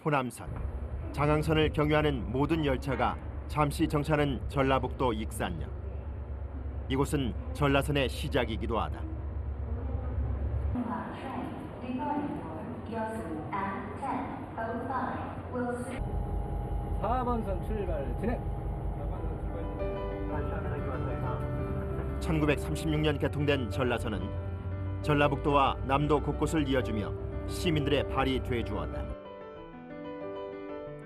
호남선, 장항선을 경유하는 모든 열차가 잠시 정차하는 전라북도 익산역. 이곳은 전라선의 시작이기도 하다. 4번선 출발 진행. 1936년 개통된 전라선은 전라북도와 남도 곳곳을 이어주며 시민들의 발이 돼주었다.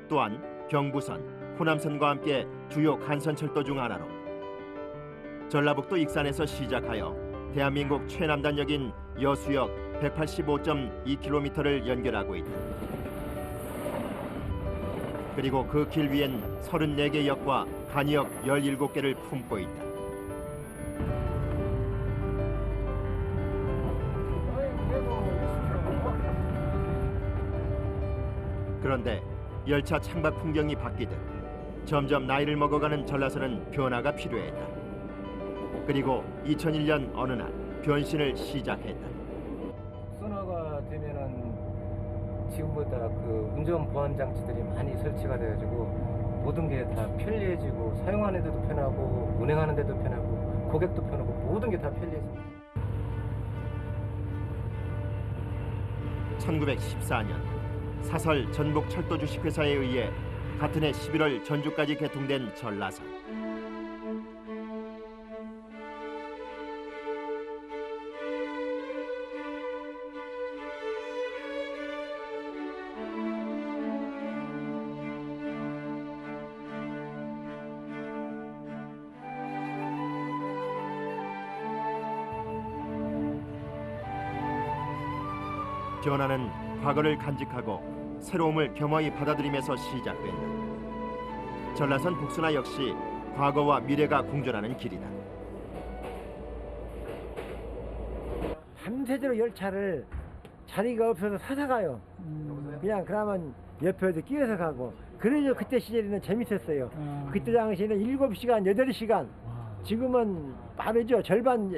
또한 경부선, 호남선과 함께 주요 간선철도 중 하나로 전라북도 익산에서 시작하여 대한민국 최남단역인 여수역 185.2km를 연결하고 있다. 그리고 그 길 위엔 34개 역과 간이역 17개를 품고 있다. 그런데 열차 창밖 풍경이 바뀌듯 점점 나이를 먹어가는 전라선은 변화가 필요했다. 그리고 2001년 어느 날 변신을 시작했다. 선호가 되면은 지금보다 그 운전 보안 장치들이 많이 설치가 돼가지고 모든 게 다 편리해지고 사용하는 데도 편하고 운행하는 데도 편하고 고객도 편하고 모든 게 다 편리해집니다. 1914년 사설 전북 철도 주식회사에 의해 같은 해 11월 전주까지 개통된 전라선. 변화는 과거를 간직하고 새로움을 겸허히 받아들이면서 시작된다. 전라선 복순화 역시 과거와 미래가 공존하는 길이다. 밤새도록 열차를 자리가 없어서 서서 가요. 그냥 그러면 옆에도 끼어서 가고. 그래서 그때 시절에는 재밌었어요. 그때 당시에는 7시간, 8시간. 지금은 빠르죠.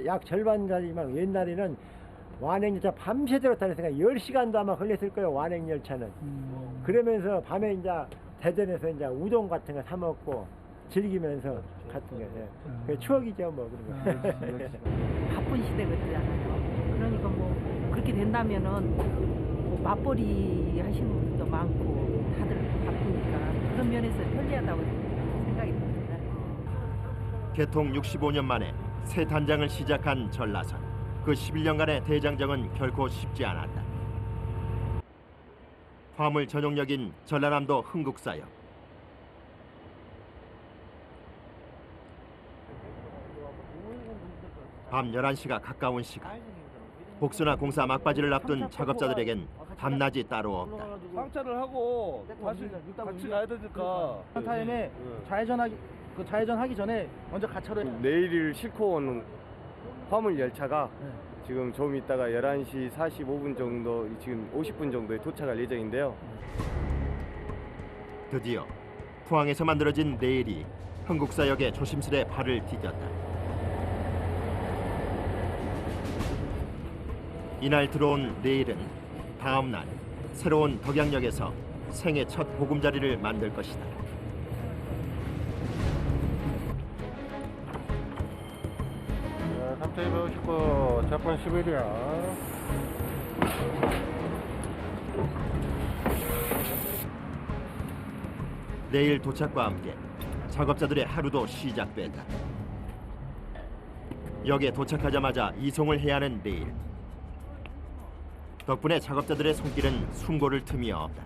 약 절반까지만. 옛날에는 완행열차 밤새도록 다녔으니까 10시간도 아마 걸렸을 거예요. 완행열차는. 그러면서 밤에 이제 대전에서 이제 우동 같은 거 사 먹고 즐기면서 같은 거. 예. 그 추억이죠, 뭐 그런 거. 바쁜 시대거든요. 그러니까 뭐 그렇게 된다면은 뭐 맞벌이 하시는 분들도 많고 다들 바쁘니까 그런 면에서 편리하다고 생각이 듭니다. 개통 65년 만에 새 단장을 시작한 전라선. 그 11년간의 대장정은 결코 쉽지 않았다. 화물 전용역인 전라남도 흥국사역. 밤 11시가 가까운 시간. 복순화 공사 막바지를 앞둔 작업자들에겐 밤낮이 따로 없다. 상차를 하고 다시 같이 가야 되니까 타임에 좌회전하기 전에 먼저 가차를. 내일을 싣고 오는 화물 열차가 지금 좀 있다가 11시 45분 정도, 지금 50분 정도에 도착할 예정인데요. 드디어 포항에서 만들어진 레일이 흥국사역에 조심스레 발을 디뎠다. 이날 들어온 레일은 다음 날 새로운 덕양역에서 생애 첫 보금자리를 만들 것이다. 갑자기 배우시고 자판 11이야. 내일 도착과 함께 작업자들의 하루도 시작됐다. 역에 도착하자마자 이송을 해야 하는 레일. 덕분에 작업자들의 손길은 숨고를 틈이 없다.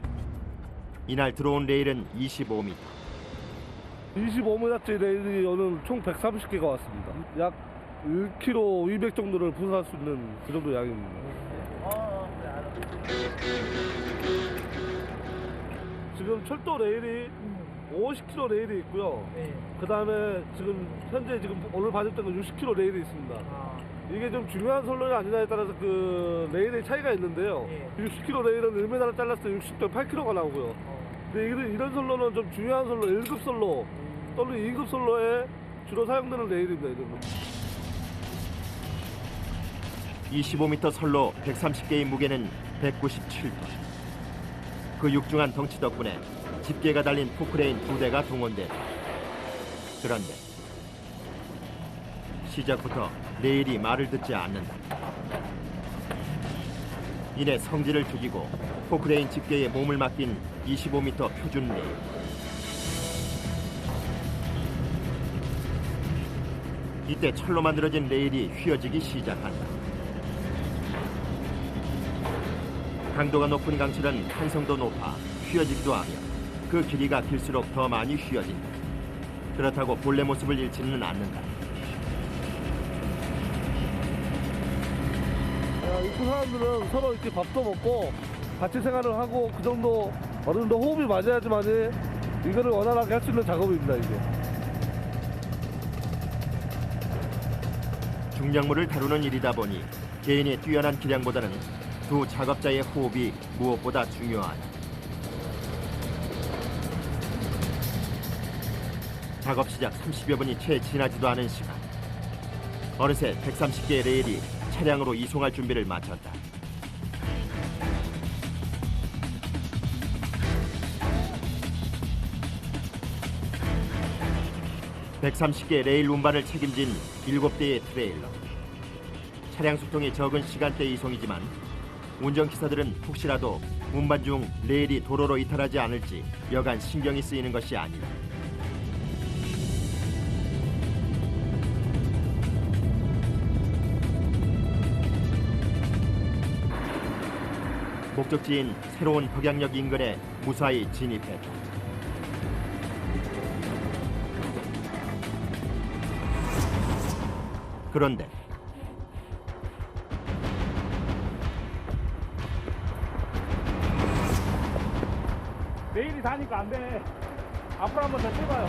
이날 들어온 레일은 25m. 25m짜리 레일이 오늘 총 130개가 왔습니다. 약 1km 200 정도를 부수할 수 있는 그 정도 양입니다. 지금 철도 레일이 50km 레일이 있고요. 그 다음에 현재 오늘 받을 때는 60km 레일이 있습니다. 이게 좀 중요한 선로냐 아니냐에 따라서 그 레일의 차이가 있는데요. 60km 레일은 1m를 잘랐을 때 60.8km가 나오고요. 근데 이런 선로는 좀 중요한 선로, 1급 선로 또는 2급 선로에 주로 사용되는 레일입니다. 이런 25m 선로 130개의 무게는 197톤. 그 그 육중한 덩치 덕분에 집게가 달린 포크레인 2대가 동원됐다. 그런데 시작부터 레일이 말을 듣지 않는다. 이내 성질을 죽이고 포크레인 집게에 몸을 맡긴 25m 표준 레일. 이때 철로 만들어진 레일이 휘어지기 시작한다. 강도가 높은 강철은 탄성도 높아 휘어지기도 하며 그 길이가 길수록 더 많이 휘어진다. 그렇다고 본래 모습을 잃지는 않는다. 이쪽 사람들은 서로 이렇게 밥도 먹고 같이 생활을 하고 그 정도 어느 정도 호흡이 맞아야지만이 이거를 원활하게 할 수 있는 작업입니다, 이게. 중량물을 다루는 일이다 보니 개인의 뛰어난 기량보다는 두 작업자의 호흡이 무엇보다 중요하다. 작업 시작 30여 분이 채 지나지도 않은 시간. 어느새 130개의 레일이 차량으로 이송할 준비를 마쳤다. (130개) 레일 운반을 책임진 7대의 트레일러. 차량 수통이 적은 시간대 이송이지만 운전기사들은 혹시라도 운반 중 레일이 도로로 이탈하지 않을지 여간 신경이 쓰이는 것이 아니다. 목적지인 새로운 덕양역 인근에 무사히 진입했다. 그런데 내일이 다니까 안 돼. 앞으로 한번 더 찍어요.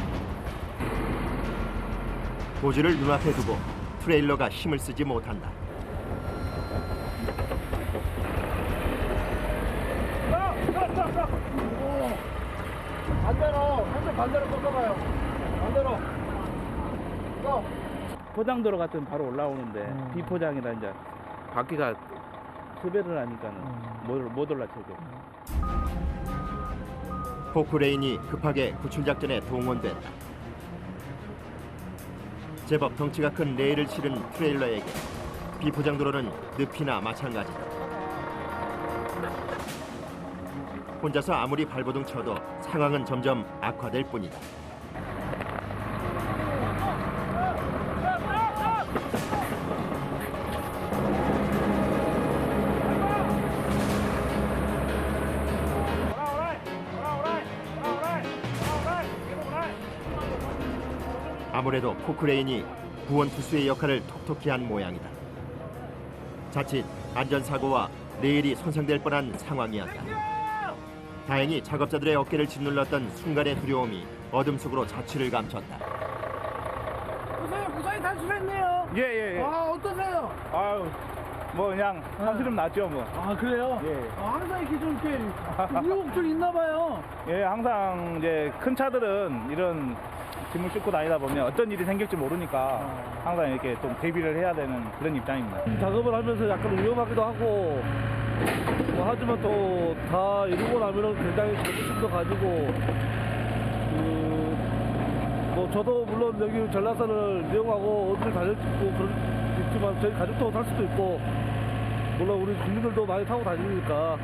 고지를 눈앞에 두고 트레일러가 힘을 쓰지 못한다. 반대로, 한쪽 반대로 꺾어봐요. 반대로. 포장도로 같은 바로 올라오는데 비포장이라 이제 바퀴가 수배를 하니까는 못 올라쳐죠. 포크레인이 급하게 구출작전에 동원됐다. 제법 덩치가 큰 레일을 실은 트레일러에게 비포장도로는 늪이나 마찬가지다. 혼자서 아무리 발버둥 쳐도 상황은 점점 악화될 뿐이다. 아무래도 포크레인이 구원투수의 역할을 톡톡히 한 모양이다. 자칫 안전사고와 레일이 손상될 뻔한 상황이었다. 다행히 작업자들의 어깨를 짓눌렀던 순간의 두려움이 어둠 속으로 자취를 감췄다. 무사히 탈출했네요. 예. 아, 어떠세요? 아유, 뭐 그냥 한시름 났죠, 뭐. 아, 그래요? 예. 항상 이렇게 좀 이렇게 우여곡절이 있나 봐요. 예, 항상 이제 큰 차들은 이런 짐을 싣고 다니다 보면 어떤 일이 생길지 모르니까 항상 이렇게 좀 대비를 해야 되는 그런 입장입니다. 작업을 하면서 약간 위험하기도 하고 뭐 하지만 또 다 이루고 나면은 굉장히 자부심도 가지고 뭐 저도 물론 여기 전라산을 이용하고 어디를 다닐 수 있고 그렇지만 저희 가족도 탈 수도 있고 물론 우리 국민들도 많이 타고 다니니까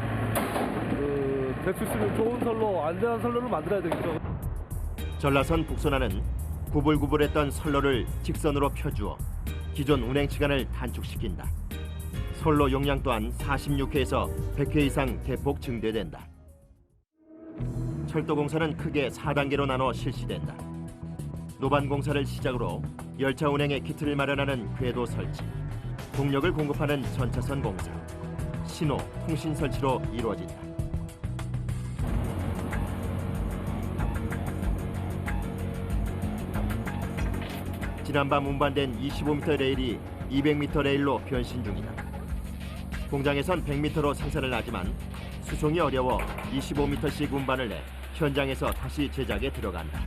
될 수 있으면 좋은 선로, 안전한 선로를 만들어야 되겠죠. 전라선 북선안은 구불구불했던 선로를 직선으로 펴주어 기존 운행 시간을 단축시킨다. 선로 용량 또한 46회에서 100회 이상 대폭 증대된다. 철도공사는 크게 4단계로 나눠 실시된다. 노반공사를 시작으로 열차 운행의 기틀을 마련하는 궤도 설치, 동력을 공급하는 전차선 공사, 신호, 통신 설치로 이루어진다. 지난밤 운반된 25m 레일이 200m 레일로 변신 중이다. 공장에선 100m로 생산을 하지만 수송이 어려워 25m씩 운반을 해 현장에서 다시 제작에 들어간다.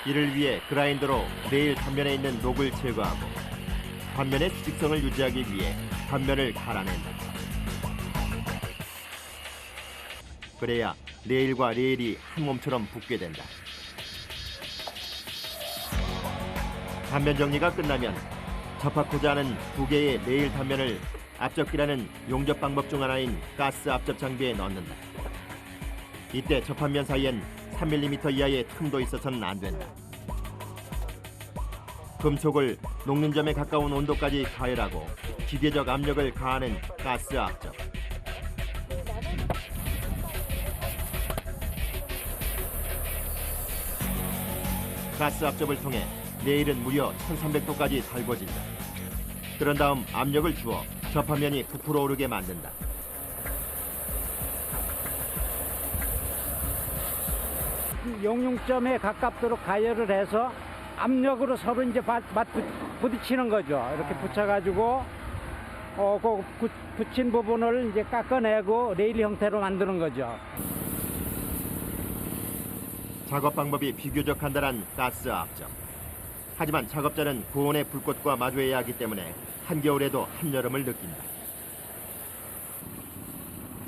이를 위해 그라인더로 레일 단면에 있는 녹을 제거하고 단면의 수직성을 유지하기 위해 단면을 갈아낸다. 그래야 레일과 레일이 한 몸처럼 붙게 된다. 단면 정리가 끝나면 접합고자 하는 두 개의 레일 단면을 앞접기라는 용접 방법 중 하나인 가스 앞접 장비에 넣는다. 이때 접합면 사이엔 3mm 이하의 틈도 있어서는 안 된다. 금속을 녹는 점에 가까운 온도까지 가열하고 기계적 압력을 가하는 가스 앞접. 가스 앞접을 통해 레일은 무려 1300도까지 달궈진다. 그런 다음 압력을 주어 접합면이 부풀어 오르게 만든다. 용융점에 가깝도록 가열을 해서 압력으로 서로 이제 부딪히는 거죠. 이렇게 붙여가지고 그 붙인 부분을 이제 깎아내고 레일 형태로 만드는 거죠. 작업 방법이 비교적 간단한 가스 앞접. 하지만 작업자는 고온의 불꽃과 마주해야 하기 때문에 한겨울에도 한여름을 느낀다.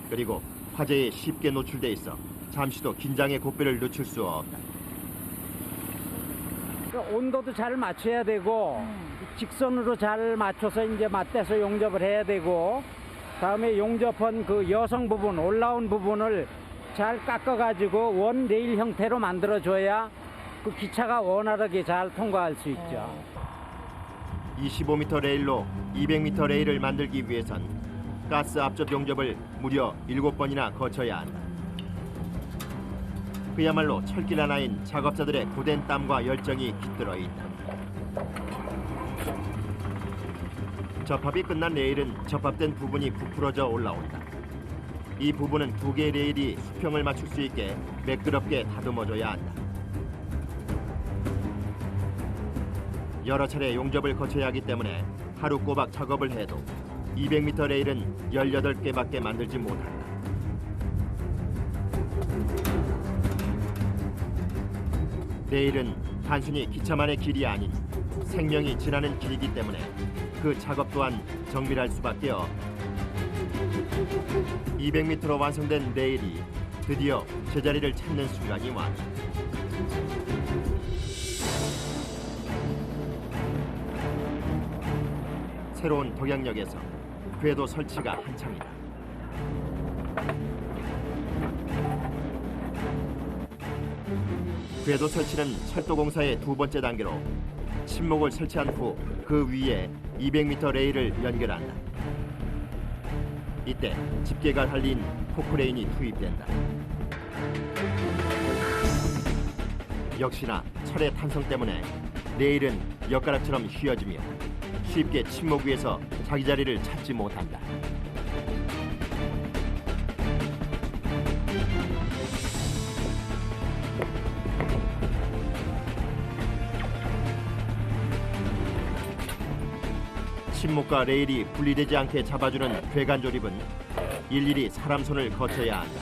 그리고 화재에 쉽게 노출돼 있어 잠시도 긴장의 고삐를 늦출 수 없다. 온도도 잘 맞춰야 되고 직선으로 잘 맞춰서 이제 맞대서 용접을 해야 되고, 다음에 용접한 그 여성 부분, 올라온 부분을 잘 깎아가지고 원 레일 형태로 만들어줘야 그 기차가 원활하게 잘 통과할 수 있죠. 25m 레일로 200m 레일을 만들기 위해선 가스 앞접 용접을 무려 7번이나 거쳐야 한다. 그야말로 철길 하나인 작업자들의 고된 땀과 열정이 깃들어 있다. 접합이 끝난 레일은 접합된 부분이 부풀어져 올라온다. 이 부분은 두 개의 레일이 수평을 맞출 수 있게 매끄럽게 다듬어줘야 한다. 여러 차례 용접을 거쳐야 하기 때문에 하루 꼬박 작업을 해도 200m 레일은 18개밖에 만들지 못한다. 레일은 단순히 기차만의 길이 아닌 생명이 지나는 길이기 때문에 그 작업 또한 정밀할 수밖에 없다. 200m로 완성된 레일이 드디어 제자리를 찾는 순간이 왔다. 새로운 덕양역에서 궤도 설치가 한창이다. 궤도 설치는 철도공사의 두 번째 단계로 침목을 설치한 후 그 위에 200m 레일을 연결한다. 이때 집게가 달린 포크레인이 투입된다. 역시나 철의 탄성 때문에 레일은 엿가락처럼 휘어지며 쉽게 침목 위에서 자기 자리를 찾지 못한다. 침목과 레일이 분리되지 않게 잡아주는 괴간 조립은 일일이 사람 손을 거쳐야 한다.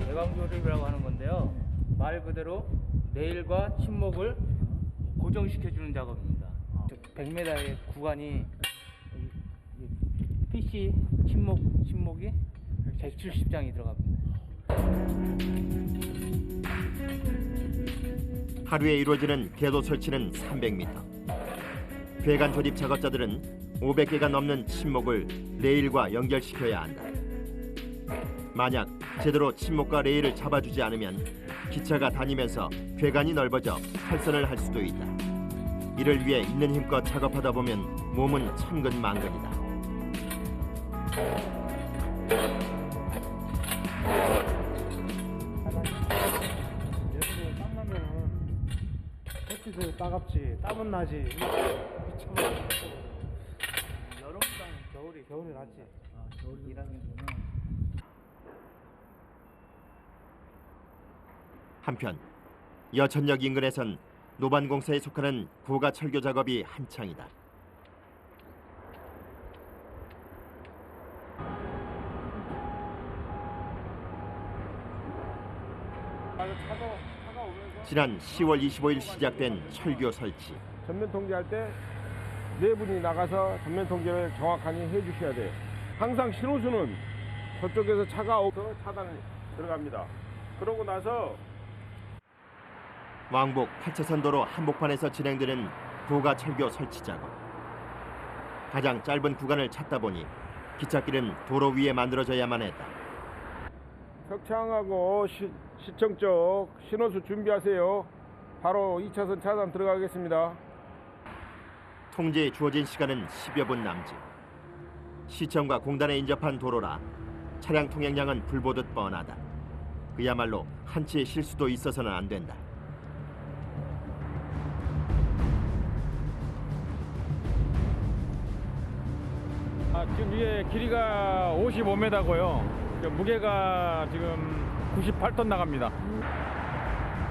외곽조립이라고 하는 건데요. 말 그대로 레일과 침목을 고정시켜주는 작업입니다. 100m의 구간이 PC 침목이 170장이 들어갑니다. 하루에 이루어지는 궤도 설치는 300m. 괴간 조립 작업자들은 500개가 넘는 침목을 레일과 연결시켜야 한다. 만약 제대로 침목과 레일을 잡아주지 않으면 기차가 다니면서 괴간이 넓어져 탈선을 할 수도 있다. 이를 위해 있는 힘껏 작업하다 보면 몸은 천근만근이다. 햇빛은 따갑지, 땀은 나지. 여름보다는 겨울이 낫지. 겨울 일하기에는. 한편 여천역 인근에선 노반공사에 속하는 고가 철교 작업이 한창이다. 지난 10월 25일 시작된 철교 설치. 전면 통제할 때 네 분이 나가서 전면 통제를 정확하게 해주셔야 돼요. 항상 신호수는 저쪽에서 차가 오서 차단을 들어갑니다. 그러고 나서 왕복 8차선 도로 한복판에서 진행되는 고가 철교 설치 작업. 가장 짧은 구간을 찾다 보니 기찻길은 도로 위에 만들어져야만 했다. 석창하고 시청 쪽 신호수 준비하세요. 바로 2차선 차단 들어가겠습니다. 통제에 주어진 시간은 10여 분 남짓. 시청과 공단에 인접한 도로라 차량 통행량은 불보듯 뻔하다. 그야말로 한치의 실수도 있어서는 안 된다. 지금 이게 길이가 55m고요. 무게가 지금 98톤 나갑니다.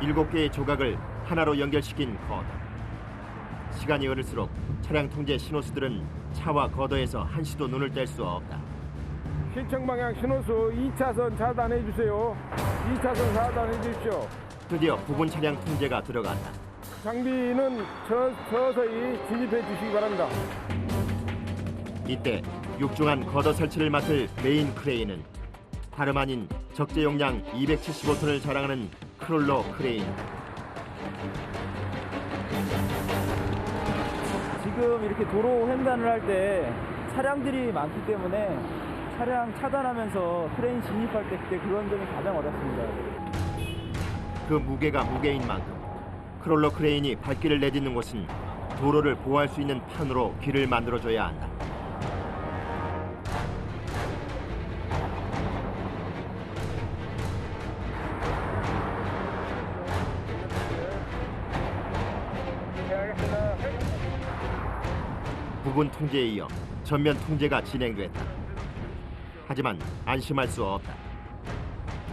7개의 조각을 하나로 연결시킨 거더. 시간이 흐를수록 차량 통제 신호수들은 차와 거더에서 한시도 눈을 뗄 수 없다. 시청 방향 신호수 2차선 차단해 주세요. 2차선 차단해 주십시오. 드디어 부분 차량 통제가 들어간다. 장비는 서서히 진입해 주시기 바랍니다. 이때 육중한 거더 설치를 맡을 메인 크레인은 다름 아닌 적재 용량 275톤을 자랑하는 크롤러 크레인. 지금 이렇게 도로 횡단을 할 때 차량들이 많기 때문에 차량 차단하면서 크레인 진입할 때 그때 그런 점이 가장 어렵습니다. 그 무게가 무게인 만큼 크롤러 크레인이 발길을 내딛는 곳은 도로를 보호할 수 있는 판으로 길을 만들어줘야 한다. 부분 통제에 이어 전면 통제가 진행됐다. 하지만 안심할 수 없다.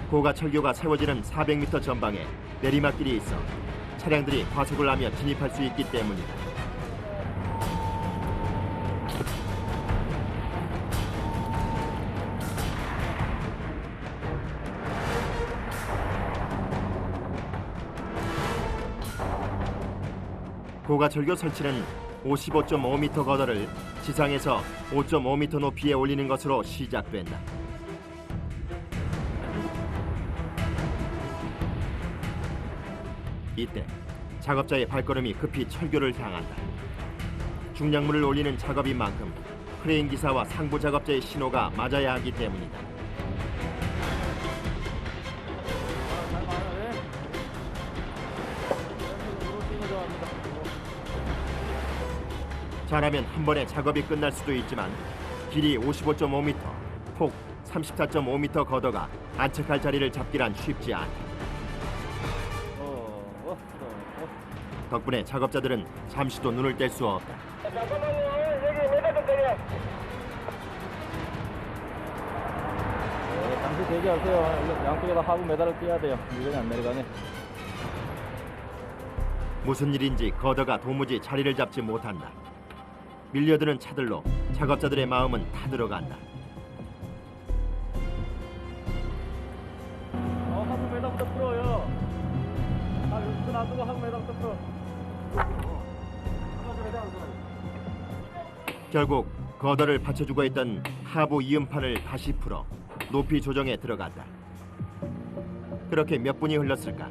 고가 철교가 세워지는 400m 전방에 내리막길이 있어 차량들이 과속을 하며 진입할 수 있기 때문이다. 고가 철교 설치는 55.5m 거더를 지상에서 5.5m 높이에 올리는 것으로 시작된다. 이때 작업자의 발걸음이 급히 철교를 향한다. 중량물을 올리는 작업인 만큼 크레인 기사와 상부 작업자의 신호가 맞아야 하기 때문이다. 잘하면 한 번에 작업이 끝날 수도 있지만 길이 55.5m, 폭 34.5m 거더가 안착할 자리를 잡기란 쉽지 않다. 덕분에 작업자들은 잠시도 눈을 뗄 수 없다. 잠시 대기하세요. 양쪽에다 하부 매달아 띄어야 돼요. 물건이 안 내려가네. 무슨 일인지 거더가 도무지 자리를 잡지 못한다. 밀려드는 차들로 작업자들의 마음은 타들어간다. 하부 매달부터 풀어요. 여기서 놔두고 하부 매달부터 풀어. 결국 거더를 받쳐주고 있던 하부 이음판을 다시 풀어 높이 조정에 들어갔다. 그렇게 몇 분이 흘렀을까?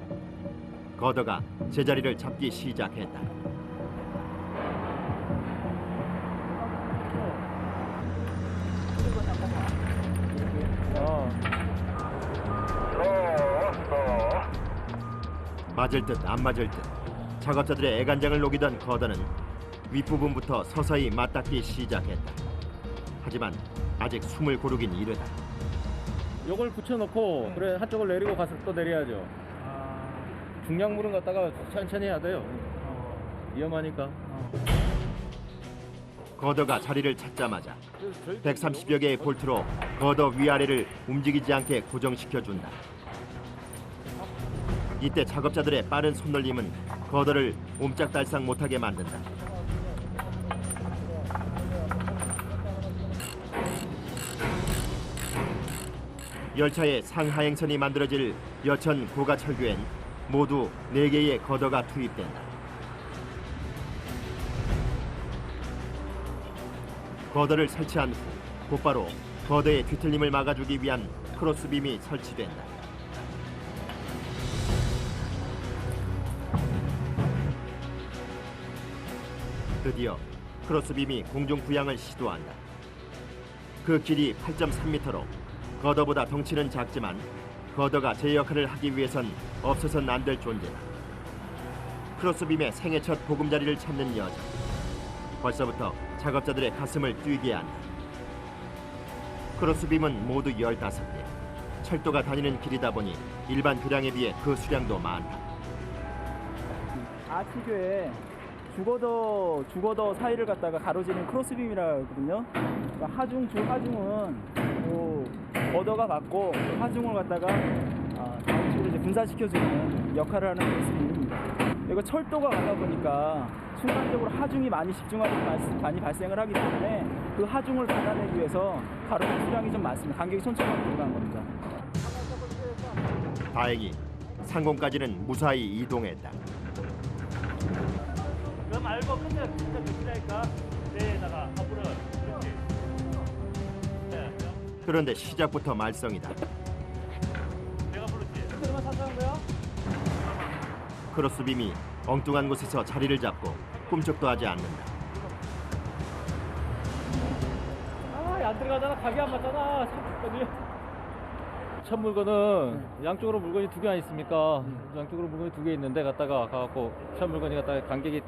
거더가 제자리를 잡기 시작했다. 맞을 듯 안 맞을 듯 작업자들의 애간장을 녹이던 거더는 윗부분부터 서서히 맞닿기 시작했다. 하지만 아직 숨을 고르긴 이르다. 요걸 붙여놓고 그래 한쪽을 내리고 가서 또 내려야죠. 중량물은 갖다가 천천히 해야 돼요. 위험하니까. 거더가 자리를 찾자마자 130여 개의 볼트로 거더 위아래를 움직이지 않게 고정시켜준다. 이때 작업자들의 빠른 손놀림은 거더를 옴짝달싹 못하게 만든다. 열차의 상하행선이 만들어질 여천 고가철교엔 모두 4개의 거더가 투입된다. 거더를 설치한 후 곧바로 거더의 뒤틀림을 막아주기 위한 크로스빔이 설치된다. 드디어 크로스빔이 공중 부양을 시도한다. 그 길이 8.3m로 거더보다 덩치는 작지만 거더가 제 역할을 하기 위해선 없어서는 안 될 존재다. 크로스빔의 생애 첫 보금자리를 찾는 여자. 벌써부터 작업자들의 가슴을 뛰게 한다. 크로스빔은 모두 15개. 철도가 다니는 길이다 보니 일반 교량에 비해 그 수량도 많다. 아치교에 주거더 사이를 갖다가 가로지르는 크로스빔이라 하거든요. 그러니까 하중, 주하중은 거더가 갖고 하중을 갖다가 다른 이제 분산시켜주는 역할을 하는 크로스빔입니다. 이거 철도가 가다 보니까 순간적으로 하중이 많이 많이 발생을 하기 때문에 그 하중을 받아내기 위해서 가로질 수량이 좀 많습니다. 간격이 1,000km 들어간 겁니다. 다행히 상공까지는 무사히 이동했다. 그럼 알고 끝에 붙이라니까 내에다가 앞으로 그렇지. 네. 그런데 시작부터 말썽이다. 내가 부르지. 그러면 사탕한 거야? 크로스빔이 엉뚱한 곳에서 자리를 잡고 꿈쩍도 하지 않는다. 안 들어가잖아. 각이 안 맞잖아. 첫 물건은 양쪽으로 물건이 2개 안 있습니까? 양쪽으로 물건이 2개 있는데 갖다가 가갖고 첫 물건이 갖다가 간격이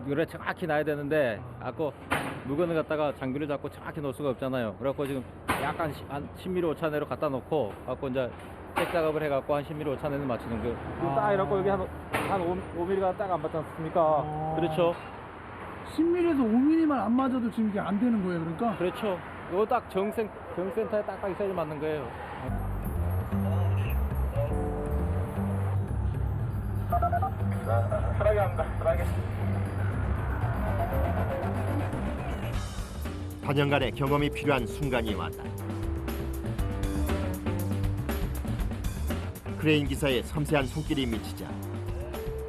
요래 정확히 놔야 되는데 아까 물건을 갖다가 장비를 잡고 정확히 놓을 수가 없잖아요. 그래갖고 지금 약간 한 10mm 오차내로 갖다 놓고 갖고 이제 색 작업을 해갖고 한 10mm 오차내를 맞추는 거. 딱 이렇게 여기 한 5mm가 딱 안 맞지 않습니까? 그렇죠. 10mm에서 5mm만 안 맞아도 지금 이게 안 되는 거예요, 그러니까? 그렇죠. 이거 딱 정센터에 딱딱 있어야 맞는 거예요. 편하게 합니다. 편하게. 8년간의 경험이 필요한 순간이 왔다. 크레인 기사의 섬세한 손길이 미치자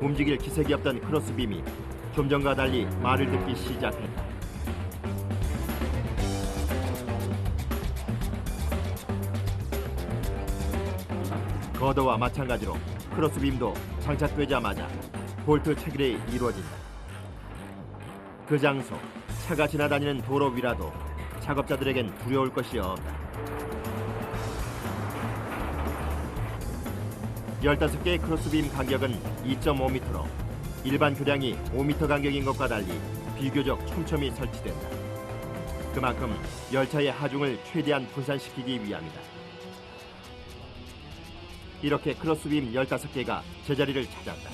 움직일 기색이 없던 크로스빔이 좀 전과 달리 말을 듣기 시작했다. 거더와 마찬가지로 크로스빔도 장착되자마자 볼트 체결이 이루어진다. 그 장소, 차가 지나다니는 도로 위라도 작업자들에겐 두려울 것이 없다. 15개의 크로스빔 간격은 2.5m로 일반 교량이 5m 간격인 것과 달리 비교적 촘촘히 설치된다. 그만큼 열차의 하중을 최대한 분산시키기 위함이다. 이렇게 크로스빔 15개가 제자리를 찾았다.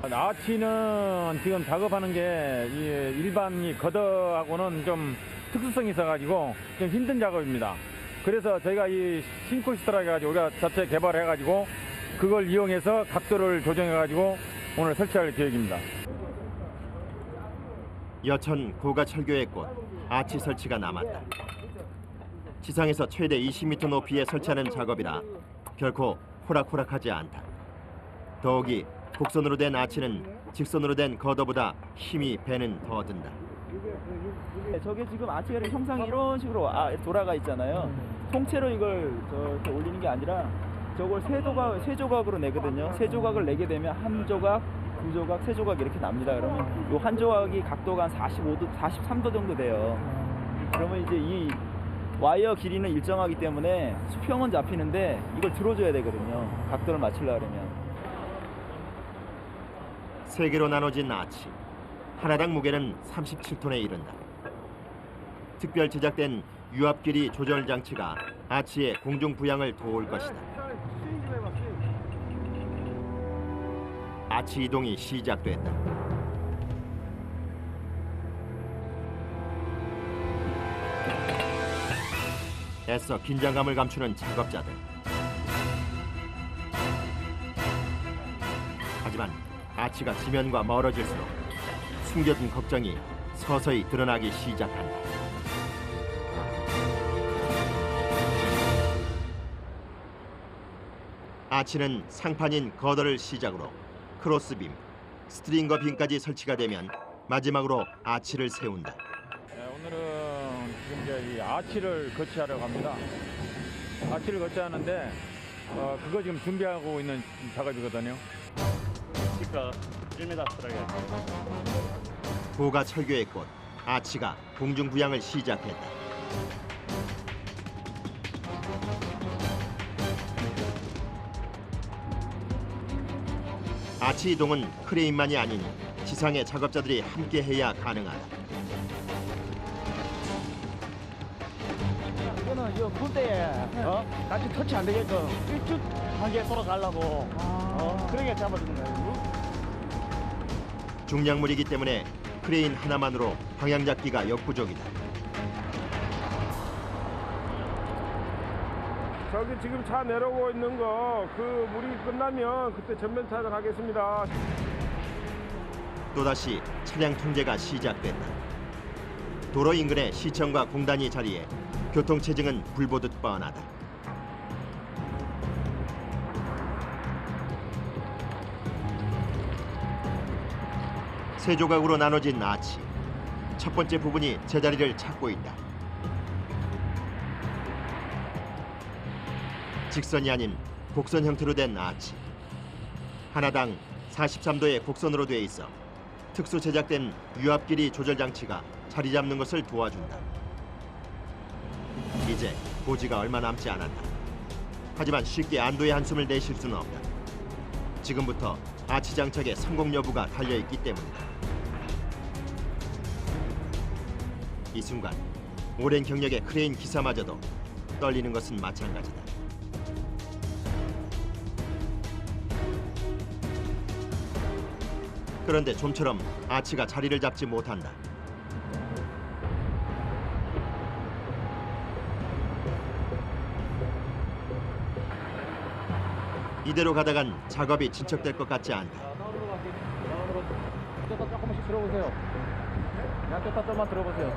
아치는 지금 작업하는 게 일반 이 거더하고는 좀 특수성이 있어가지고 좀 힘든 작업입니다. 그래서 저희가 이 싱크시스라고 해가지고 우리가 자체 개발해가지고 그걸 이용해서 각도를 조정해가지고 오늘 설치할 계획입니다. 여천 고가철교의 꽃 아치 설치가 남았다. 지상에서 최대 20m 높이에 설치하는 작업이라 결코 호락호락하지 않다. 더욱이 곡선으로 된 아치는 직선으로 된 거더보다 힘이 배는 더 든다. 저게 지금 아치가 이렇게 형상이 이런 식으로 돌아가 있잖아요. 통째로 이걸 저렇게 올리는 게 아니라 저걸 세 조각으로 내거든요. 세 조각을 내게 되면 한 조각, 두 조각, 세 조각 이렇게 납니다. 그러면 이 한 조각이 각도가 한 45도, 43도 정도 돼요. 그러면 이제 이 와이어 길이는 일정하기 때문에 수평은 잡히는데 이걸 들어줘야 되거든요. 각도를 맞추려면. 3개로 나눠진 아치. 하나당 무게는 37톤에 이른다. 특별 제작된 유압 길이 조절 장치가 아치의 공중 부양을 도울 것이다. 아치 이동이 시작됐다. 애써 긴장감을 감추는 작업자들. 하지만 아치가 지면과 멀어질수록 숨겨둔 걱정이 서서히 드러나기 시작한다. 아치는 상판인 거더를 시작으로 크로스빔, 스트링거 빔까지 설치가 되면 마지막으로 아치를 세운다. 오늘은 지금 이제 이 아치를 거치하려고 합니다. 아치를 거치하는데 그거 지금 준비하고 있는 작업이거든요. 그러니까 1m 스트라이크. 보가 철교의 꽃 아치가 공중 부양을 시작했다. 아치 이동은 크레인만이 아닌 지상의 작업자들이 함께 해야 가능하다. 이거는 이 군대에 같이 터치 안 되게끔 일쭉하게 돌아가려고 그러게 잡아주는 거예요. 중량물이기 때문에 크레인 하나만으로 방향 잡기가 역부족이다. 저기 지금 차 내려오고 있는 거 그 물이 끝나면 그때 전면 차단하겠습니다. 또다시 차량 통제가 시작됐다. 도로 인근의 시청과 공단이 자리해 교통체증은 불보듯 뻔하다. 세 조각으로 나눠진 아치. 첫 번째 부분이 제자리를 찾고 있다. 직선이 아닌 곡선 형태로 된 아치. 하나당 43도의 곡선으로 돼 있어 특수 제작된 유압 길이 조절 장치가 자리 잡는 것을 도와준다. 이제 고지가 얼마 남지 않았다. 하지만 쉽게 안도의 한숨을 내쉴 수는 없다. 지금부터 아치 장착의 성공 여부가 달려있기 때문이다. 이 순간 오랜 경력의 크레인 기사마저도 떨리는 것은 마찬가지다. 그런데 좀처럼 아치가 자리를 잡지 못한다. 이대로 가다간 작업이 진척될 것 같지 않다. 조금씩 들어보세요. 양쪽 좀만 들어보세요.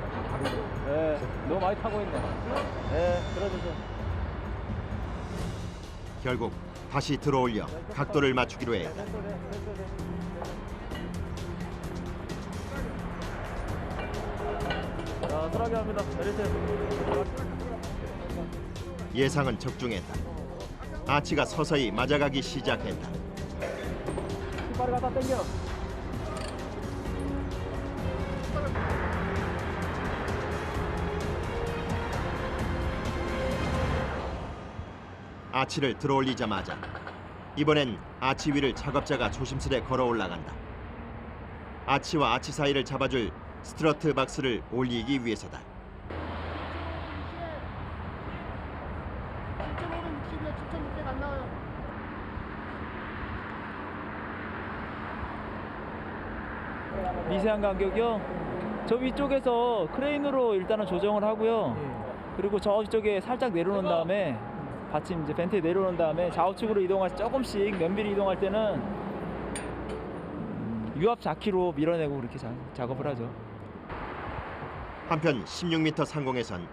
네, 너무 많이 타고 있네. 네, 들어주세요. 결국 다시 들어올려 각도를 맞추기로 했다. 자, 들어가게 합니다. 내리세요. 예상은 적중했다. 아치가 서서히 맞아가기 시작했다. 빨리 갖다 당겨. 아치를 들어올리자마자 이번엔 아치 위를 작업자가 조심스레 걸어 올라간다. 아치와 아치 사이를 잡아줄 스트러트 박스를 올리기 위해서다. 미세한 간격이요? 저 위쪽에서 크레인으로 일단은 조정을 하고요. 그리고 저쪽에 살짝 내려놓은 다음에 받침 이제 벤트에 내려놓은 다음에 좌우측으로 이동할 조금씩 면밀히 이동할 때는 유압 자키로 밀어내고 그렇게 작업을 하죠. 한편 16m 상공에선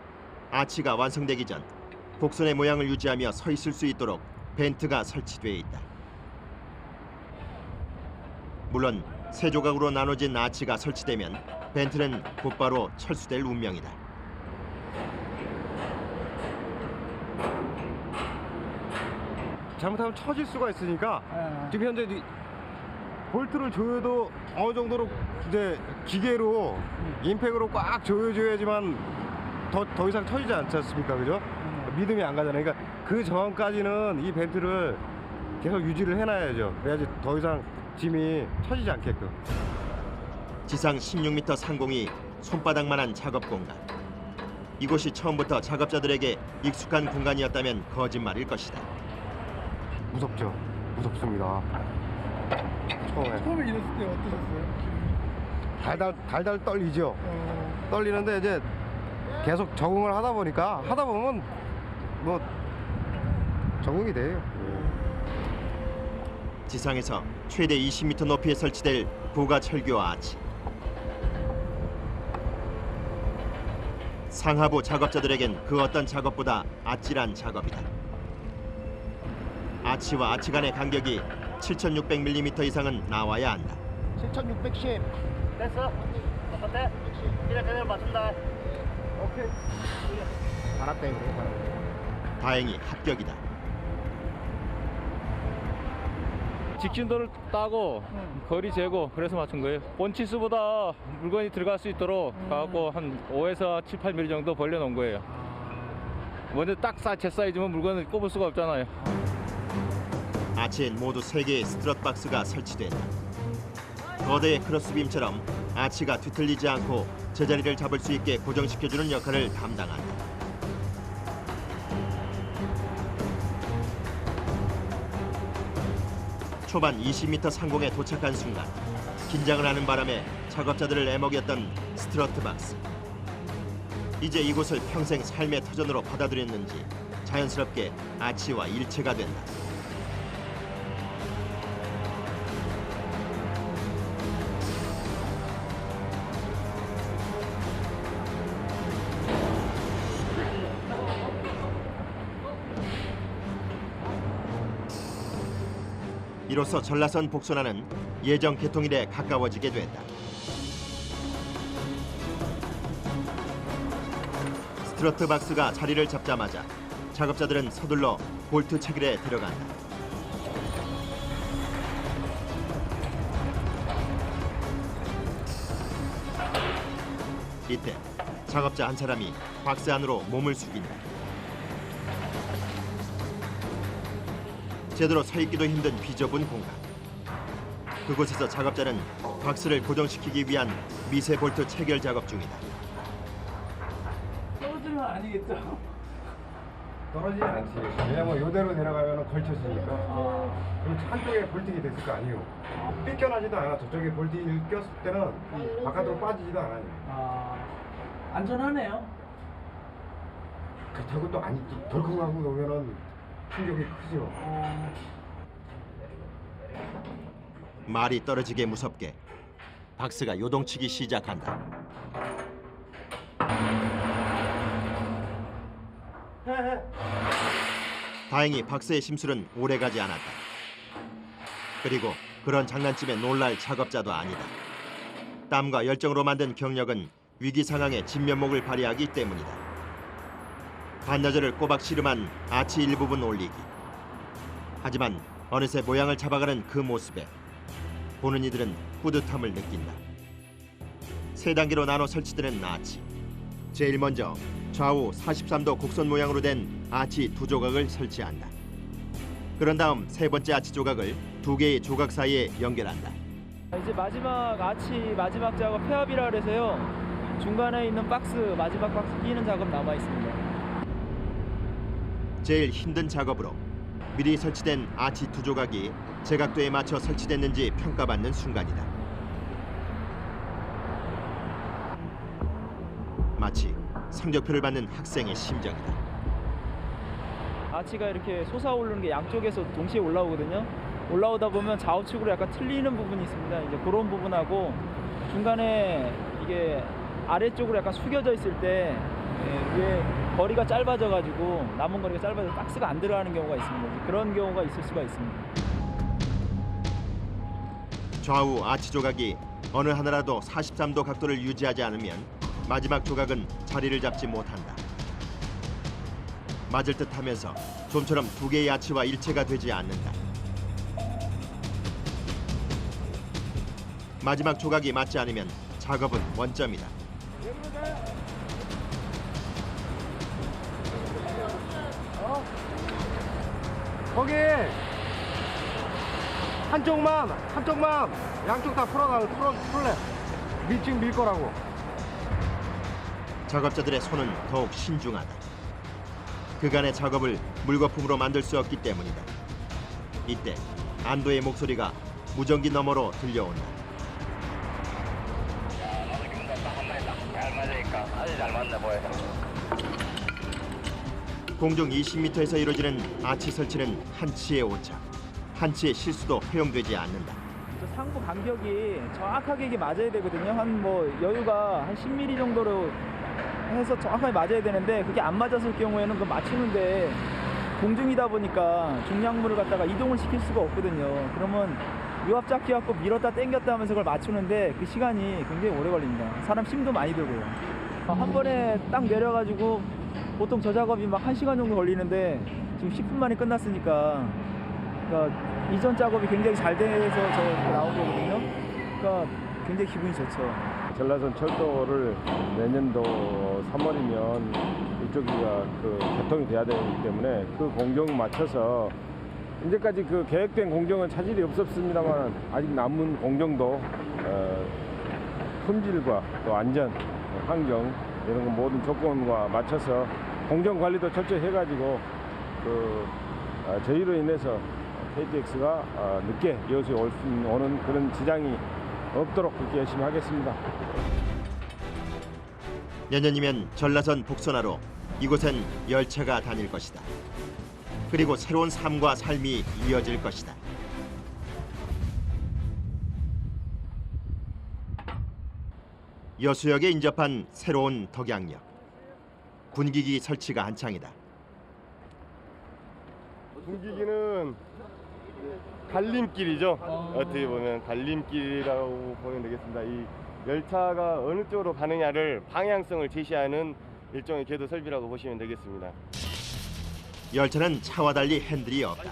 아치가 완성되기 전 곡선의 모양을 유지하며 서 있을 수 있도록 벤트가 설치돼 있다. 물론 세 조각으로 나눠진 아치가 설치되면 벤트는 곧바로 철수될 운명이다. 잘못하면 처질 수가 있으니까 지금 현재 볼트를 조여도 어느 정도로 이제 기계로 임팩으로 꽉 조여줘야지만 더 이상 터지지 않지 않습니까, 그죠? 믿음이 안 가잖아요. 그러니까 그 전까지는 이 벤트를 계속 유지를 해놔야죠. 그래야지 더 이상 짐이 터지지 않게끔. 지상 16m 상공이 손바닥만한 작업 공간. 이곳이 처음부터 작업자들에게 익숙한 공간이었다면 거짓말일 것이다. 무섭죠. 무섭습니다. 처음에 이랬을 때 어떠셨어요? 달달 떨리죠. 떨리는데 이제 계속 적응을 하다 보면 뭐 적응이 돼요. 지상에서 최대 20m 높이에 설치될 고가 철교 아치. 상하부 작업자들에겐 그 어떤 작업보다 아찔한 작업이다. 아치와 아치 간의 간격이 7,600mm 이상은 나와야 한다. 7,610. 됐어. 어때? 그냥 그대로 맞춘다. 오케이. 알았다 이거. 다행히 합격이다. 직진도를 따고 거리 재고 그래서 맞춘 거예요. 본치수보다 물건이 들어갈 수 있도록 가갖고 한 5에서 7, 8mm 정도 벌려놓은 거예요. 먼저 딱 제 사이즈면 물건을 꼽을 수가 없잖아요. 아치엔 모두 3개의 스트럿 박스가 설치된다. 거대의 크로스빔처럼 아치가 뒤틀리지 않고 제자리를 잡을 수 있게 고정시켜주는 역할을 담당한다. 초반 20m 상공에 도착한 순간 긴장을 하는 바람에 작업자들을 애먹였던 스트러트 박스. 이제 이곳을 평생 삶의 터전으로 받아들였는지 자연스럽게 아치와 일체가 된다. 이로써 전라선 복선하는 예정 개통일에 가까워지게 된다. 스트러트 박스가 자리를 잡자마자 작업자들은 서둘러 볼트 체결에 들어간다. 이때 작업자 한 사람이 박스 안으로 몸을 숙인다. 제대로 서 있기도 힘든 비좁은 공간. 그곳에서 작업자는 박스를 고정시키기 위한 미세 볼트 체결 작업 중이다. 떨어지는 건 아니겠죠? 떨어지지 않지. 왜냐면 이대로 내려가면 걸쳐지니까. 그럼 한쪽에 볼팅이 됐을 거 아니에요. 삐껴나지도 않아. 저쪽에 볼팅이 꼈을 때는 바깥으로 빠지지도 않아요. 안전하네요. 그렇다고 또 아니 덜컹하고 오면은 충격이 크죠. 말이 떨어지게 무섭게 박스가 요동치기 시작한다. 다행히 박스의 심술은 오래가지 않았다. 그리고 그런 장난침에 놀랄 작업자도 아니다. 땀과 열정으로 만든 경력은 위기 상황에 진면목을 발휘하기 때문이다. 반나절을 꼬박 씨름한 아치 일부분 올리기. 하지만 어느새 모양을 잡아가는 그 모습에 보는 이들은 뿌듯함을 느낀다. 3단계로 나눠 설치되는 아치. 제일 먼저 좌우 43도 곡선 모양으로 된 아치 2조각을 설치한다. 그런 다음 3번째 아치 조각을 2개의 조각 사이에 연결한다. 이제 마지막 아치 마지막 작업 폐합이라 그래서요. 중간에 있는 박스 마지막 박스 끼는 작업 남아 있습니다. 제일 힘든 작업으로 미리 설치된 아치 2조각이 제각도에 맞춰 설치됐는지 평가받는 순간이다. 마치 성적표를 받는 학생의 심정이다. 아치가 이렇게 솟아오르는 게 양쪽에서 동시에 올라오거든요. 올라오다 보면 좌우측으로 약간 틀리는 부분이 있습니다. 이제 그런 부분하고 중간에 이게 아래쪽으로 약간 숙여져 있을 때 위에 거리가 짧아져가지고 남은 거리가 짧아져서 박스가 안 들어가는 경우가 있습니다. 그런 경우가 있을 수가 있습니다. 좌우 아치 조각이 어느 하나라도 43도 각도를 유지하지 않으면 마지막 조각은 자리를 잡지 못한다. 맞을 듯 하면서 좀처럼 2개의 아치와 일체가 되지 않는다. 마지막 조각이 맞지 않으면 작업은 원점이다. 거기 한쪽만 양쪽 다 풀래. 지금 밀 거라고. 작업자들의 손은 더욱 신중하다. 그간의 작업을 물거품으로 만들 수 없기 때문이다. 이때 안도의 목소리가 무전기 너머로 들려온다. 아주 잘 맞네 보여. 공중 20m에서 이루어지는 아치 설치는 한치의 오차, 한치의 실수도 허용되지 않는다. 상부 간격이 정확하게 이게 맞아야 되거든요. 한 뭐 여유가 한 10mm 정도로 해서 정확하게 맞아야 되는데 그게 안 맞았을 경우에는 그 맞추는데 공중이다 보니까 중량물을 갖다가 이동을 시킬 수가 없거든요. 그러면 유압잡기 갖고 밀었다 당겼다 하면서 그걸 맞추는데 그 시간이 굉장히 오래 걸립니다. 사람 힘도 많이 들고요. 한 번에 딱 내려가지고 보통 저 작업이 막 1시간 정도 걸리는데 지금 10분 만에 끝났으니까 그러니까 이전 작업이 굉장히 잘 돼서 저 나온 거거든요. 그러니까 굉장히 기분이 좋죠. 전라선 철도를 내년도 3월이면 이쪽이가 그 개통이 돼야 되기 때문에 그 공정 맞춰서 이제까지 그 계획된 공정은 차질이 없었습니다만 아직 남은 공정도 품질과 또 안전, 환경 이런 거 모든 조건과 맞춰서 공정 관리도 철저히 해가지고 저희로 인해서 KTX가 늦게 여수에 오는 그런 지장이 없도록 그렇게 열심히 하겠습니다. 내년이면 전라선 복선화로 이곳엔 열차가 다닐 것이다. 그리고 새로운 삶과 삶이 이어질 것이다. 여수역에 인접한 새로운 덕양역. 분기기 설치가 한창이다. 분기기는 갈림길이죠. 어떻게 보면 갈림길이라고 보면 되겠습니다. 이 열차가 어느 쪽으로 가느냐를 방향성을 제시하는 일종의 궤도 설비라고 보시면 되겠습니다. 열차는 차와 달리 핸들이 없다.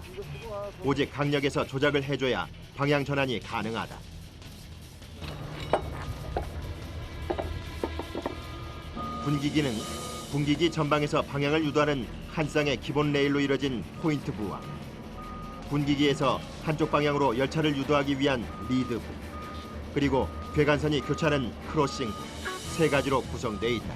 오직 강력에서 조작을 해줘야 방향 전환이 가능하다. 분기기는 분기기 전방에서 방향을 유도하는 한 쌍의 기본 레일로 이뤄진 포인트 부와 분기기에서 한쪽 방향으로 열차를 유도하기 위한 리드부, 그리고 괴간선이 교차하는 크로싱부 세 가지로 구성되어 있다.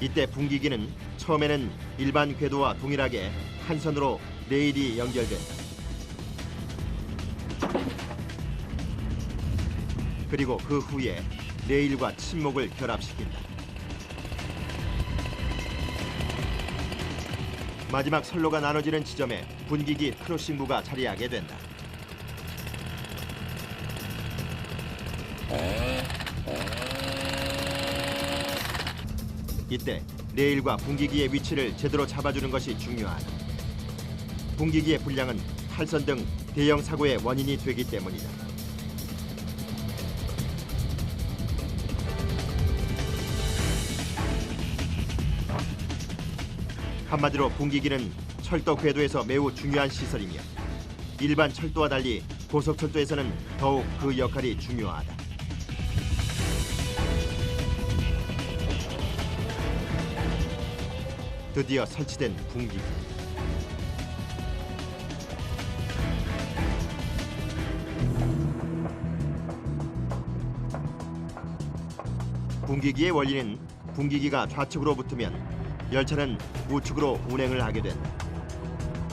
이때 분기기는 처음에는 일반 궤도와 동일하게 한 선으로 레일이 연결된다. 그리고 그 후에 레일과 침목을 결합시킨다. 마지막 선로가 나눠지는 지점에 분기기 크로싱부가 자리하게 된다. 이때 레일과 분기기의 위치를 제대로 잡아주는 것이 중요하다. 분기기의 불량은 탈선 등 대형 사고의 원인이 되기 때문이다. 한마디로 분기기는 철도 궤도에서 매우 중요한 시설이며 일반 철도와 달리 고속철도에서는 더욱 그 역할이 중요하다. 드디어 설치된 분기기. 분기기의 원리는 분기기가 좌측으로 붙으면 열차는 우측으로 운행을 하게 된다.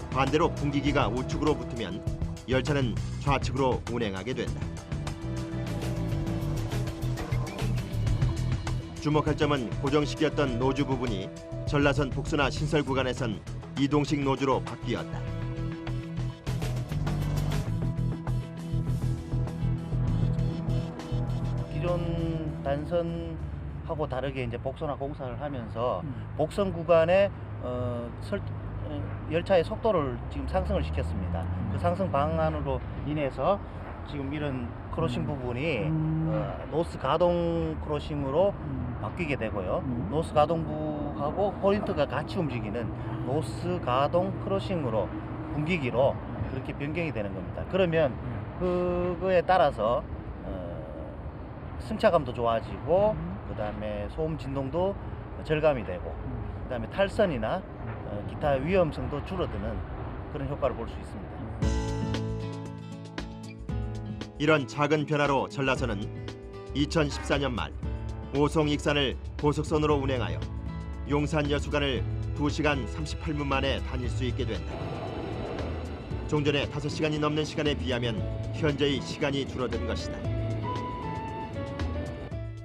반대로 분기기가 우측으로 붙으면 열차는 좌측으로 운행하게 된다. 주목할 점은 고정식이었던 노주 부분이 전라선 복선화 신설 구간에선 이동식 노주로 바뀌었다. 기존 단선하고 다르게 이제 복선화 공사를 하면서 복선 구간에 열차의 속도를 지금 상승을 시켰습니다. 그 상승 방안으로 인해서 지금 이런 크로싱 부분이 노스 가동 크로싱으로 바뀌게 되고요. 노스 가동부하고 포인트가 같이 움직이는 노스 가동 크로싱으로 분기기로 그렇게 변경이 되는 겁니다. 그러면 그거에 따라서 승차감도 좋아지고 그다음에 소음 진동도 절감이 되고 그다음에 탈선이나 기타 위험성도 줄어드는 그런 효과를 볼 수 있습니다. 이런 작은 변화로 전라선은 2014년 말 오송 익산을 고속선으로 운행하여 용산 여수간을 2시간 38분 만에 다닐 수 있게 된다. 종전에 5시간이 넘는 시간에 비하면 현재의 시간이 줄어든 것이다.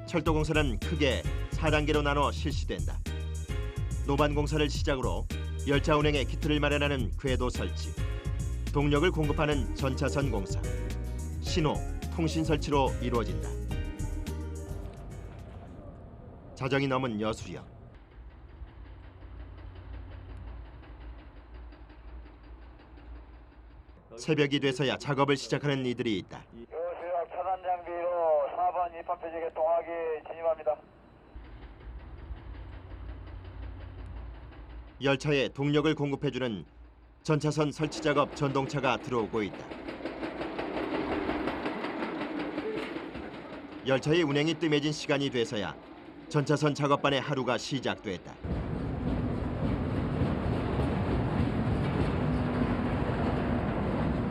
철도공사는 크게 4단계로 나눠 실시된다. 노반 공사를 시작으로 열차 운행의 기틀을 마련하는 궤도 설치, 동력을 공급하는 전차선 공사, 신호, 통신 설치로 이루어진다. 자정이 넘은 여수역. 새벽이 돼서야 작업을 시작하는 이들이 있다. 여수역 차단 장비로 4번 입판 표지 개통하기 진입합니다. 열차에 동력을 공급해주는 전차선 설치 작업 전동차가 들어오고 있다. 열차의 운행이 뜸해진 시간이 돼서야 전차선 작업반의 하루가 시작됐다.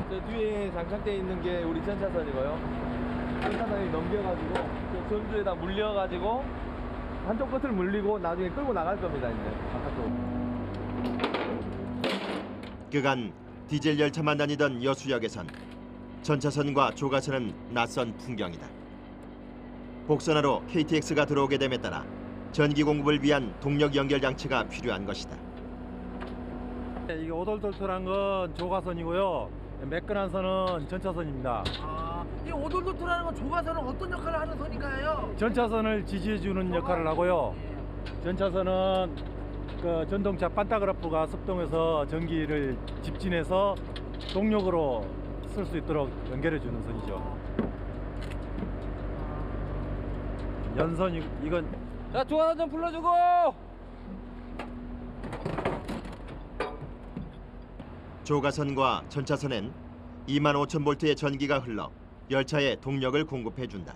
저 뒤에 장착되어 있는 게 우리 전차선이고요. 전차선이 넘겨가지고 저 전주에다 물려가지고 한쪽 끝을 물리고 나중에 끌고 나갈 겁니다. 이제 바깥으로. 그간 디젤 열차만 다니던 여수역에선 전차선과 조가선은 낯선 풍경이다. 복선화로 KTX가 들어오게 됨에 따라 전기 공급을 위한 동력 연결 장치가 필요한 것이다. 이게 오돌돌돌한 건 조가선이고요. 매끈한 선은 전차선입니다. 이 오돌도돌하는 건 조가선은 어떤 역할을 하는 선인가요? 전차선을 지지해주는 역할을 하고요. 전차선은 그 전동차 판타그라프가 습동해서 전기를 집진해서 동력으로 쓸 수 있도록 연결해주는 선이죠. 연선이 이건 자, 조가선 좀 불러주고. 조가선과 전차선엔 25,000볼트의 전기가 흘러 열차에 동력을 공급해준다.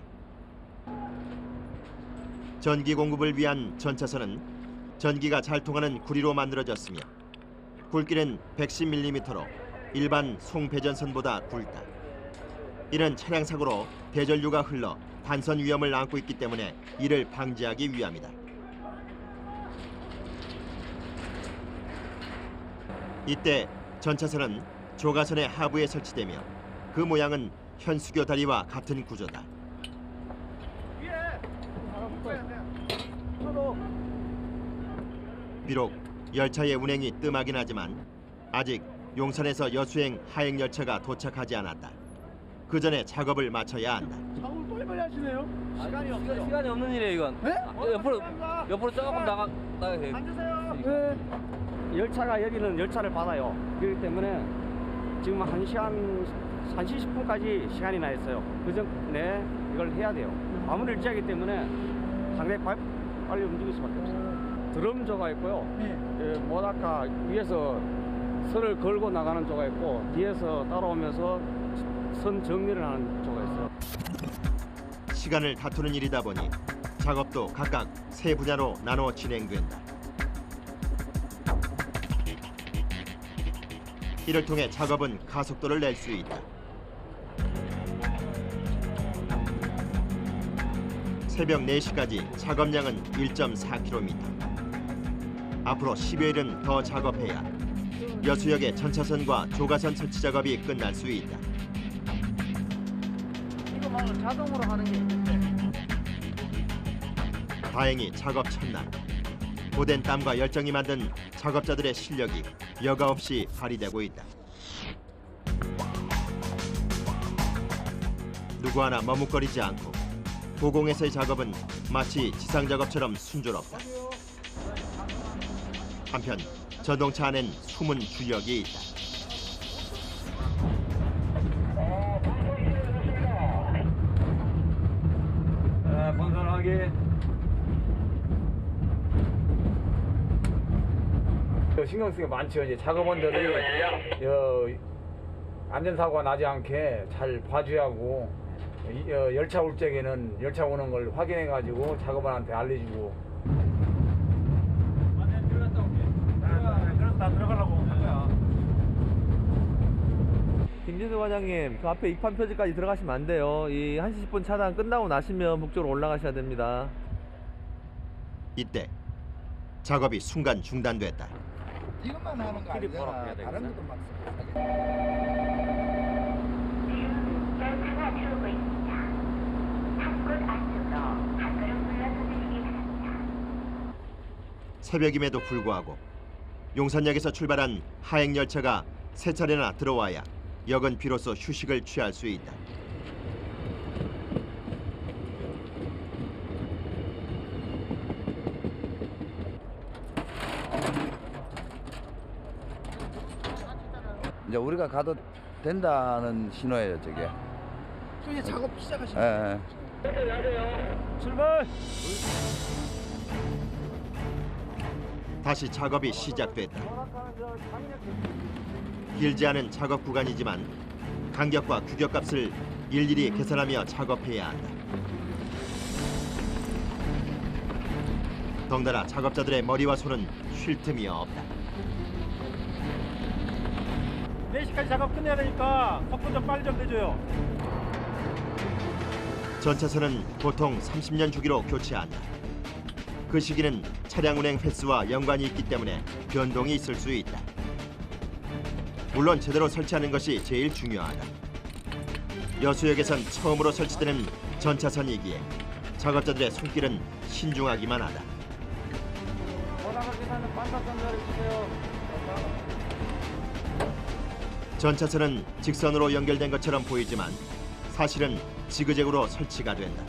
전기 공급을 위한 전차선은 전기가 잘 통하는 구리로 만들어졌으며 굵기는 110mm로 일반 송배전선보다 굵다. 이는 차량 사고로 대전류가 흘러 단선 위험을 안고 있기 때문에 이를 방지하기 위함이다. 이때 전차선은 조가선의 하부에 설치되며 그 모양은 현수교 다리와 같은 구조다. 비록 열차의 운행이 뜸하긴 하지만 아직 용산에서 여수행 하행 열차가 도착하지 않았다. 그 전에 작업을 마쳐야 한다. 작업을 빨리빨리 하시네요. 시간이 없어요. 시간이 없는 일이에요, 이건. 네? 옆으로 조금 나가야 돼요. 앉으세요. 열차가 여기는 열차를 받아요. 그렇기 때문에 지금 1시간 1시 10분까지 시간이 나 있어요. 그 전에 이걸 해야 돼요. 아무리 일자이기 때문에 상당히 빨리 움직일 수밖에 없어요. 드럼 조가 있고요. 모닥가 위에서 선을 걸고 나가는 조가 있고 뒤에서 따라오면서 선 정리를 하는 조가 있어요. 시간을 다투는 일이다 보니 작업도 각각 세 분야로 나눠 진행된다. 이를 통해 작업은 가속도를 낼 수 있다. 새벽 4시까지 작업량은 1.4km. 앞으로 10여일은 더 작업해야 여수역의 전차선과 조가선 설치 작업이 끝날 수 있다. 이거 막 자동으로 하는 게 있는데. 다행히 작업 첫날 고된 땀과 열정이 만든 작업자들의 실력이 여과 없이 발휘되고 있다. 누구 하나 머뭇거리지 않고 고공에서의 작업은 마치 지상 작업처럼 순조롭다. 한편 전동차 안엔 숨은 주력이 있다. 건선하게 신경 쓰기가 많죠. 이제 작업원들이 안전사고가 나지 않게 잘 봐줘야 하고 열차 올 적에는 열차 오는 걸 확인해 가지고 작업원한테 알려주고. 그래서 다 들어가려고 한 거야. 김진수 과장님, 그 앞에 입판 표지까지 들어가시면 안 돼요. 이 1시 10분 차단 끝나고 나시면 북쪽으로 올라가셔야 됩니다. 이때 작업이 순간 중단됐다. 이것만 하는 거 아니잖아. 다른 것도 막 열차가 들어오고 있습니다. 탑골 안쪽으로 한 걸음 물러서 주시기 바랍니다. 새벽임에도 불구하고 용산역에서 출발한 하행 열차가 세 차례나 들어와야 역은 비로소 휴식을 취할 수 있다. 이제 우리가 가도 된다는 신호예요, 저게. 이제 작업 시작하시면 예. 출발! 다시 작업이 시작됐다. 길지 않은 작업 구간이지만 간격과 규격값을 일일이 계산하며 작업해야 한다. 덩달아 작업자들의 머리와 손은 쉴 틈이 없다. 4시까지 작업 끝내야 되니까 속도 좀 빨리 좀 내줘요. 전차선은 보통 30년 주기로 교체한다. 그 시기는 차량 운행 횟수와 연관이 있기 때문에 변동이 있을 수 있다. 물론 제대로 설치하는 것이 제일 중요하다. 여수역에선 처음으로 설치되는 전차선이기에 작업자들의 손길은 신중하기만 하다. 전차선은 직선으로 연결된 것처럼 보이지만 사실은 지그재그로 설치가 된다.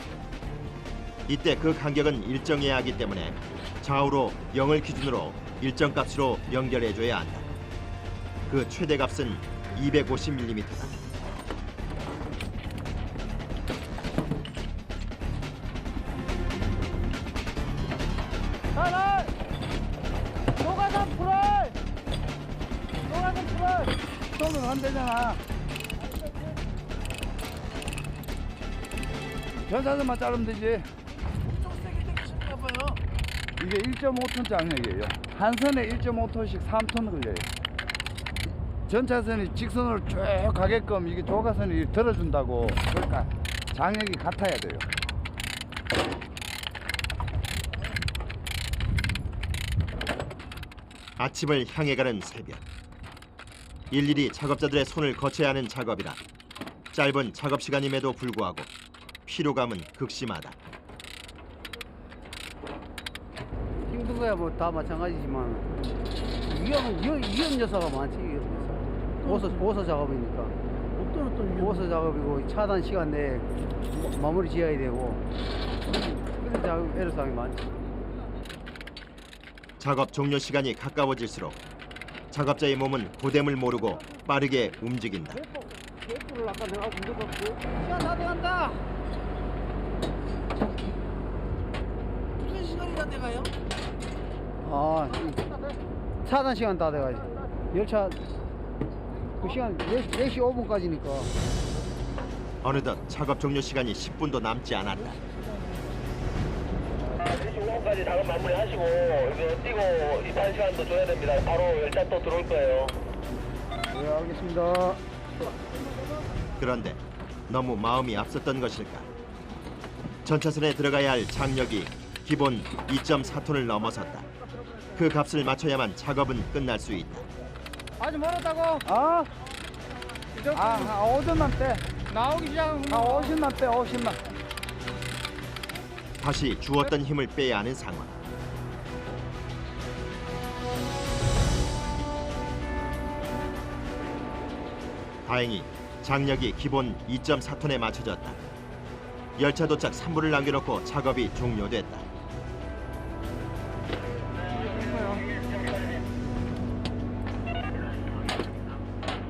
이때 그 간격은 일정해야 하기 때문에 좌우로 0을 기준으로 일정 값으로 연결해줘야 한다. 그 최대값은 250mm다. 나는 노가다 풀을 쏘면 안 되잖아. 전사선만 자르면 되지. 엄청 세게 당기셨나 봐요. 이게 1.5톤 장력이에요. 한 선에 1.5톤씩 3톤 걸려요. 전차선이 직선으로 쭉 가게끔 이게 조가선이 들어준다고. 그러니까 장력이 같아야 돼요. 아침을 향해 가는 새벽. 일일이 작업자들의 손을 거쳐야 하는 작업이라 짧은 작업 시간임에도 불구하고 피로감은 극심하다. 힘든 거야 뭐 다 마찬가지지만 위험 요소가 많지. 오서 작업이니까. 오서 작업이고 차단 시간 내에 마무리 지어야 되고 그래서 애로사항이 많지. 작업 종료 시간이 가까워질수록 작업자의 몸은 고됨을 모르고 빠르게 움직인다. 를 아까 내가 문제없고 시간 다 돼간다. 무슨 시간이 다 돼가요? 차단 시간 다 돼가지. 열차 그 시간 4시 5분까지니까. 어느덧 작업 종료 시간이 10분도 남지 않았다. 4시 5분까지 작업 마무리하시고 이거 뛰고 입판 시간도 줘야 됩니다. 바로 열차 또 들어올 거예요. 네, 알겠습니다. 그런데 너무 마음이 앞섰던 것일까? 전차선에 들어가야 할 장력이 기본 2.4톤을 넘어섰다. 그 값을 맞춰야만 작업은 끝날 수 있다. 아직 멀었다고? 한 5점만 빼. 나오기 시작한 50만 빼, 50만. 다시 주었던 힘을 빼야 하는 상황. 다행히 장력이 기본 2.4톤에 맞춰졌다. 열차 도착 3분을 남겨놓고 작업이 종료됐다.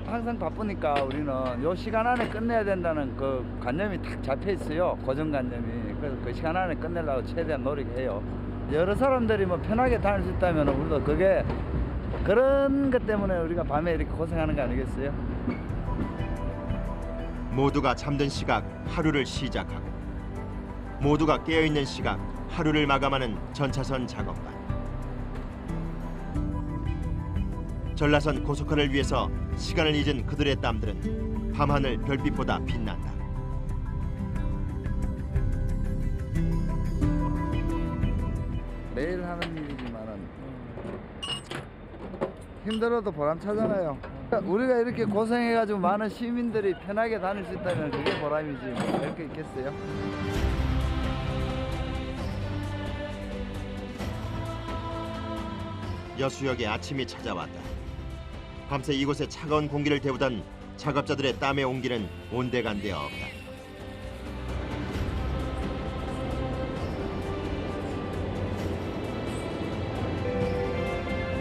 항상 바쁘니까 우리는 요 시간 안에 끝내야 된다는 그 관념이 딱 잡혀 있어요. 고정관념이. 그래서 그 시간 안에 끝내려고 최대한 노력해요. 여러 사람들이 뭐 편하게 다닐 수 있다면 우리도 그게 그런 것 때문에 우리가 밤에 이렇게 고생하는 거 아니겠어요? 모두가 잠든 시각 하루를 시작하고 모두가 깨어있는 시각 하루를 마감하는 전차선 작업반. 전라선 고속화를 위해서 시간을 잊은 그들의 땀들은 밤하늘 별빛보다 빛난다. 매일 하는 일이지만은 힘들어도 보람차잖아요. 우리가 이렇게 고생해가지고 많은 시민들이 편하게 다닐 수 있다면 그게 보람이지 뭐 별 게 있겠어요? 여수역에 아침이 찾아왔다. 밤새 이곳에 차가운 공기를 데우던 작업자들의 땀의 온기는 온데간데 없다.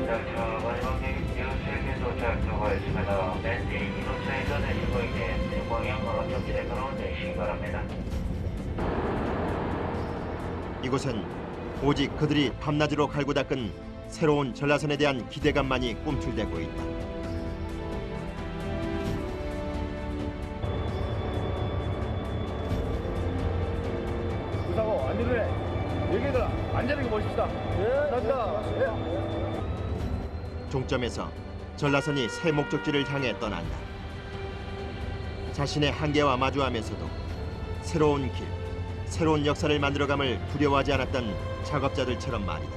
열차 마지막 여수역에 도착. 도착하고 있습니다. 맨 이동 차이전에 신고에게 대광양으로 정지대 가운데 시기 바랍니다. 이곳은 오직 그들이 밤낮으로 갈고 닦은 새로운 전라선에 대한 기대감만이 꿈틀대고 있다. 무사고 안전해. 여기들 안전하게 모십시다. 감사합니다. 종점에서 전라선이 새 목적지를 향해 떠난다. 자신의 한계와 마주하면서도 새로운 길, 새로운 역사를 만들어감을 두려워하지 않았던 작업자들처럼 말이다.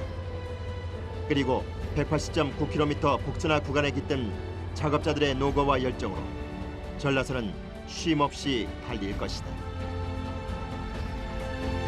그리고 180.9km 복선화 구간에 깃든 작업자들의 노고와 열정으로 전라선은 쉼없이 달릴 것이다.